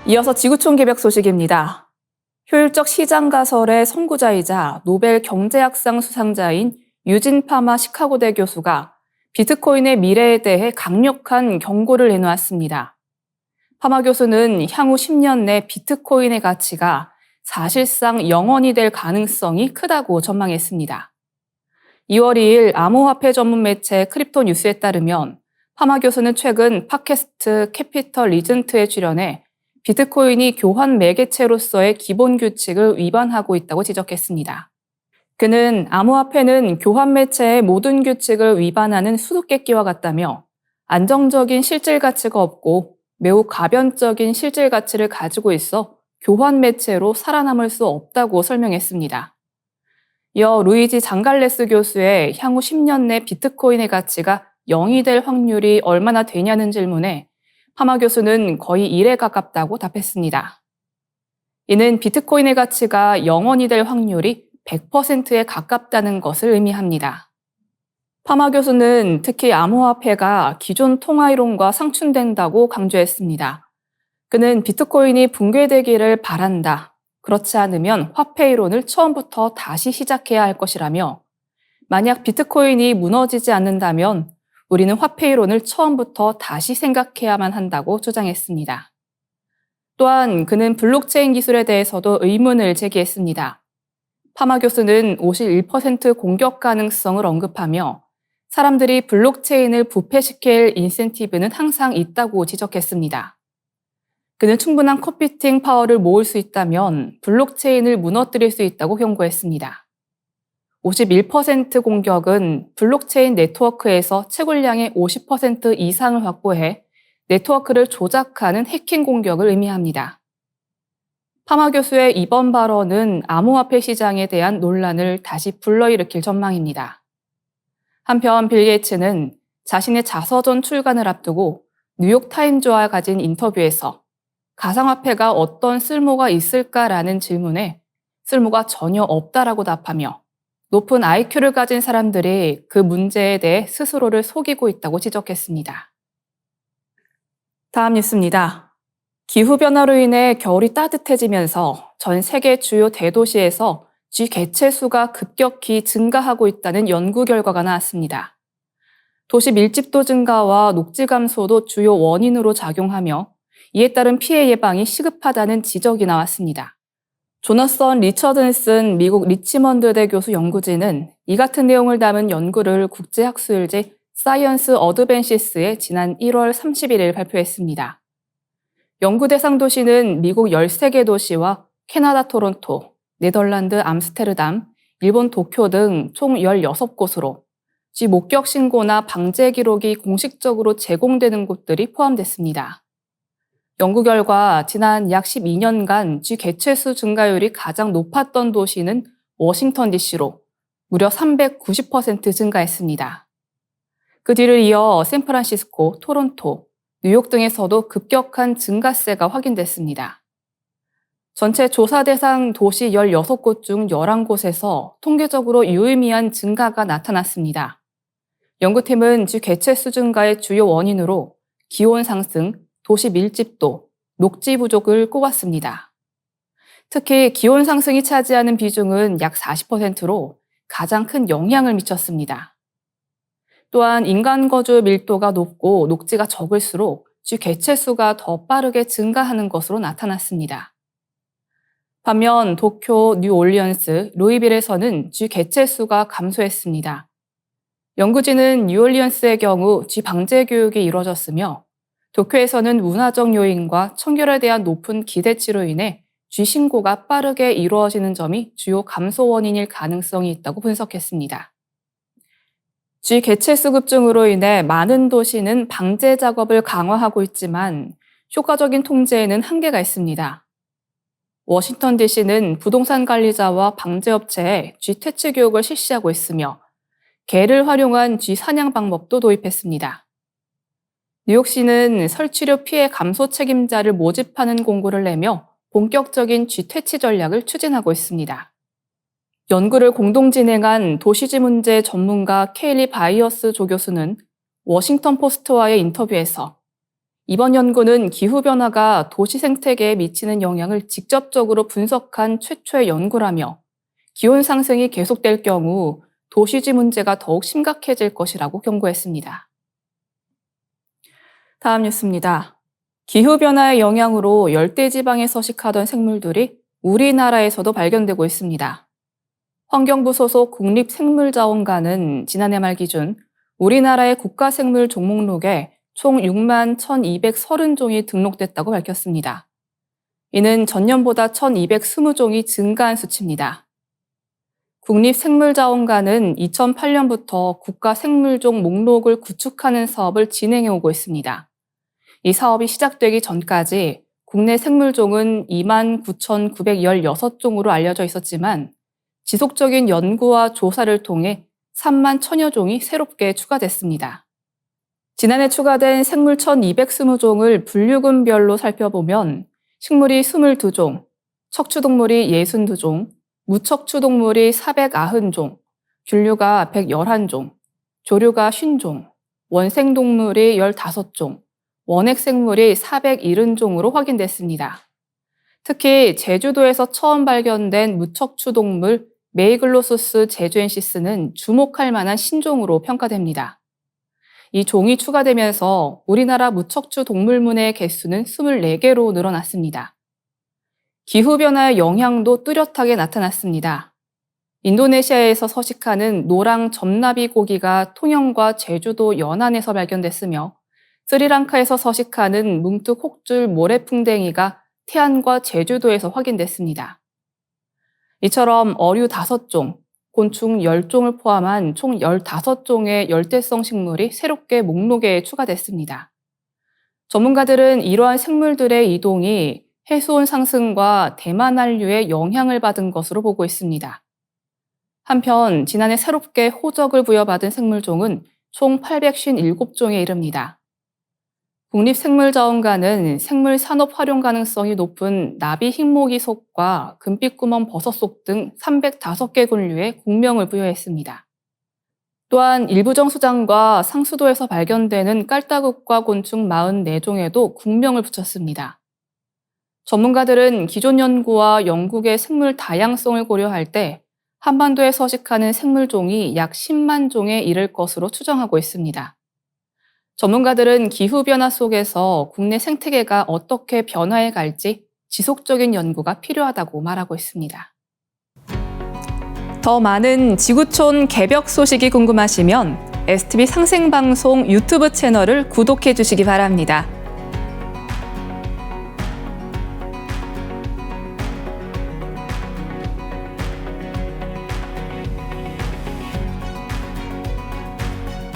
이어서 지구촌 개벽 소식입니다. 효율적 시장 가설의 선구자이자 노벨 경제학상 수상자인 유진 파마 시카고대 교수가 비트코인의 미래에 대해 강력한 경고를 내놓았습니다. 파마 교수는 향후 10년 내 비트코인의 가치가 사실상 0원이 될 가능성이 크다고 전망했습니다. 2월 2일 암호화폐 전문 매체 크립토 뉴스에 따르면 파마 교수는 최근 팟캐스트 캐피털 리전트에 출연해 비트코인이 교환 매개체로서의 기본 규칙을 위반하고 있다고 지적했습니다. 그는 암호화폐는 교환 매체의 모든 규칙을 위반하는 수수께끼와 같다며 안정적인 실질 가치가 없고 매우 가변적인 실질 가치를 가지고 있어 교환 매체로 살아남을 수 없다고 설명했습니다. 이어 루이지 장갈레스 교수의 향후 10년 내 비트코인의 가치가 0이 될 확률이 얼마나 되냐는 질문에 파마 교수는 거의 1에 가깝다고 답했습니다. 이는 비트코인의 가치가 0원이 될 확률이 100%에 가깝다는 것을 의미합니다. 파마 교수는 특히 암호화폐가 기존 통화이론과 상충된다고 강조했습니다. 그는 비트코인이 붕괴되기를 바란다. 그렇지 않으면 화폐 이론을 처음부터 다시 시작해야 할 것이라며 만약 비트코인이 무너지지 않는다면 우리는 화폐 이론을 처음부터 다시 생각해야만 한다고 주장했습니다. 또한 그는 블록체인 기술에 대해서도 의문을 제기했습니다. 파마 교수는 51% 공격 가능성을 언급하며 사람들이 블록체인을 부패시킬 인센티브는 항상 있다고 지적했습니다. 그는 충분한 컴퓨팅 파워를 모을 수 있다면 블록체인을 무너뜨릴 수 있다고 경고했습니다. 51% 공격은 블록체인 네트워크에서 채굴량의 50% 이상을 확보해 네트워크를 조작하는 해킹 공격을 의미합니다. 파마 교수의 이번 발언은 암호화폐 시장에 대한 논란을 다시 불러일으킬 전망입니다. 한편 빌 게이츠는 자신의 자서전 출간을 앞두고 뉴욕타임즈와 가진 인터뷰에서 가상화폐가 어떤 쓸모가 있을까라는 질문에 쓸모가 전혀 없다라고 답하며 높은 IQ를 가진 사람들이 그 문제에 대해 스스로를 속이고 있다고 지적했습니다. 다음 뉴스입니다. 기후변화로 인해 겨울이 따뜻해지면서 전 세계 주요 대도시에서 쥐 개체 수가 급격히 증가하고 있다는 연구 결과가 나왔습니다. 도시 밀집도 증가와 녹지 감소도 주요 원인으로 작용하며 이에 따른 피해 예방이 시급하다는 지적이 나왔습니다. 조너선 리처든슨 미국 리치먼드대 교수 연구진은 이 같은 내용을 담은 연구를 국제학술지 사이언스 어드밴시스에 지난 1월 31일 발표했습니다. 연구 대상 도시는 미국 13개 도시와 캐나다 토론토, 네덜란드 암스테르담, 일본 도쿄 등 총 16곳으로 쥐 목격 신고나 방제 기록이 공식적으로 제공되는 곳들이 포함됐습니다. 연구 결과 지난 약 12년간 쥐 개체수 증가율이 가장 높았던 도시는 워싱턴 DC로 무려 390% 증가했습니다. 그 뒤를 이어 샌프란시스코, 토론토, 뉴욕 등에서도 급격한 증가세가 확인됐습니다. 전체 조사 대상 도시 16곳 중 11곳에서 통계적으로 유의미한 증가가 나타났습니다. 연구팀은 쥐 개체수 증가의 주요 원인으로 기온 상승, 도시 밀집도, 녹지 부족을 꼽았습니다. 특히 기온 상승이 차지하는 비중은 약 40%로 가장 큰 영향을 미쳤습니다. 또한 인간 거주 밀도가 높고 녹지가 적을수록 쥐 개체 수가 더 빠르게 증가하는 것으로 나타났습니다. 반면 도쿄, 뉴올리언스, 루이빌에서는 쥐 개체 수가 감소했습니다. 연구진은 뉴올리언스의 경우 쥐 방제 교육이 이루어졌으며 도쿄에서는 문화적 요인과 청결에 대한 높은 기대치로 인해 쥐 신고가 빠르게 이루어지는 점이 주요 감소 원인일 가능성이 있다고 분석했습니다. 쥐 개체수 급증으로 인해 많은 도시는 방제 작업을 강화하고 있지만 효과적인 통제에는 한계가 있습니다. 워싱턴 DC는 부동산 관리자와 방제업체에 쥐 퇴치 교육을 실시하고 있으며 개를 활용한 쥐 사냥 방법도 도입했습니다. 뉴욕시는 설치료 피해 감소 책임자를 모집하는 공고를 내며 본격적인 쥐 퇴치 전략을 추진하고 있습니다. 연구를 공동 진행한 도시지 문제 전문가 케일리 바이어스 조 교수는 워싱턴 포스트와의 인터뷰에서 이번 연구는 기후변화가 도시 생태계에 미치는 영향을 직접적으로 분석한 최초의 연구라며 기온 상승이 계속될 경우 도시지 문제가 더욱 심각해질 것이라고 경고했습니다. 다음 뉴스입니다. 기후변화의 영향으로 열대지방에 서식하던 생물들이 우리나라에서도 발견되고 있습니다. 환경부 소속 국립생물자원관은 지난해 말 기준 우리나라의 국가생물 종목록에 총 6만 1,230종이 등록됐다고 밝혔습니다. 이는 전년보다 1,220종이 증가한 수치입니다. 국립생물자원관은 2008년부터 국가생물종 목록을 구축하는 사업을 진행해 오고 있습니다. 이 사업이 시작되기 전까지 국내 생물종은 29,916종으로 알려져 있었지만 지속적인 연구와 조사를 통해 3만 1,000여 종이 새롭게 추가됐습니다. 지난해 추가된 생물 1,220종을 분류군별로 살펴보면 식물이 22종, 척추동물이 62종, 무척추동물이 490종, 균류가 111종, 조류가 50종, 원생동물이 15종, 원핵생물이 470종으로 확인됐습니다. 특히 제주도에서 처음 발견된 무척추동물 메이글로소스 제주엔시스는 주목할 만한 신종으로 평가됩니다. 이 종이 추가되면서 우리나라 무척추 동물문의 개수는 24개로 늘어났습니다. 기후변화의 영향도 뚜렷하게 나타났습니다. 인도네시아에서 서식하는 노랑 점나비 고기가 통영과 제주도 연안에서 발견됐으며 스리랑카에서 서식하는 뭉툭 혹줄 모래풍뎅이가 태안과 제주도에서 확인됐습니다. 이처럼 어류 5종, 곤충 10종을 포함한 총 15종의 열대성 식물이 새롭게 목록에 추가됐습니다. 전문가들은 이러한 생물들의 이동이 해수온 상승과 대만 한류의 영향을 받은 것으로 보고 있습니다. 한편 지난해 새롭게 호적을 부여받은 생물종은 총 857종에 이릅니다. 국립생물자원관은 생물 산업 활용 가능성이 높은 나비 흰모기 속과 금빛구멍 버섯 속 등 305개 군류에 국명을 부여했습니다. 또한 일부정수장과 상수도에서 발견되는 깔따구과 곤충 44종에도 국명을 붙였습니다. 전문가들은 기존 연구와 영국의 생물 다양성을 고려할 때 한반도에 서식하는 생물종이 약 10만 종에 이를 것으로 추정하고 있습니다. 전문가들은 기후변화 속에서 국내 생태계가 어떻게 변화해 갈지 지속적인 연구가 필요하다고 말하고 있습니다. 더 많은 지구촌 개벽 소식이 궁금하시면 STV 상생방송 유튜브 채널을 구독해 주시기 바랍니다.